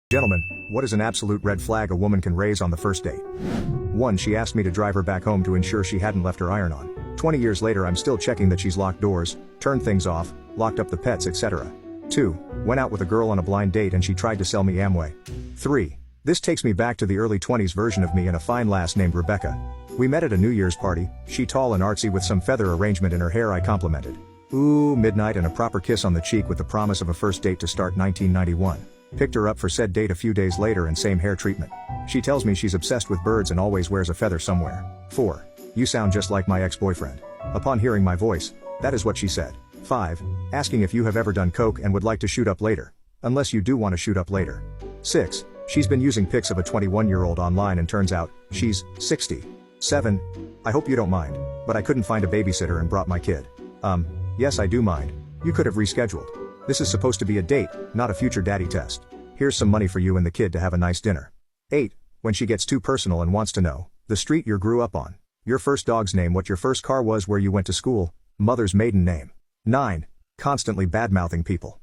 Gentlemen, what is an absolute red flag a woman can raise on the first date? 1. She asked me to drive her back home to ensure she hadn't left her iron on. 20 years later I'm still checking that she's locked doors, turned things off, locked up the pets, etc. 2. Went out with a girl on a blind date and she tried to sell me Amway. 3. This takes me back to the early 20s version of me and a fine lass named Rebecca. We met at a New Year's party, she tall and artsy with some feather arrangement in her hair I complimented. Ooh, midnight and a proper kiss on the cheek with the promise of a first date to start 1991. Picked her up for said date a few days later and same hair treatment. She tells me she's obsessed with birds and always wears a feather somewhere. 4. You sound just like my ex-boyfriend. Upon hearing my voice, that is what she said. 5. Asking if you have ever done coke and would like to shoot up later. Unless you do want to shoot up later. 6. She's been using pics of a 21-year-old online and turns out, she's 60. 7. I hope you don't mind, but I couldn't find a babysitter and brought my kid. Yes I do mind. You could have rescheduled. This is supposed to be a date, not a future daddy test. Here's some money for you and the kid to have a nice dinner. 8. When she gets too personal and wants to know, the street you grew up on, your first dog's name, what your first car was, where you went to school, mother's maiden name. 9. Constantly bad-mouthing people.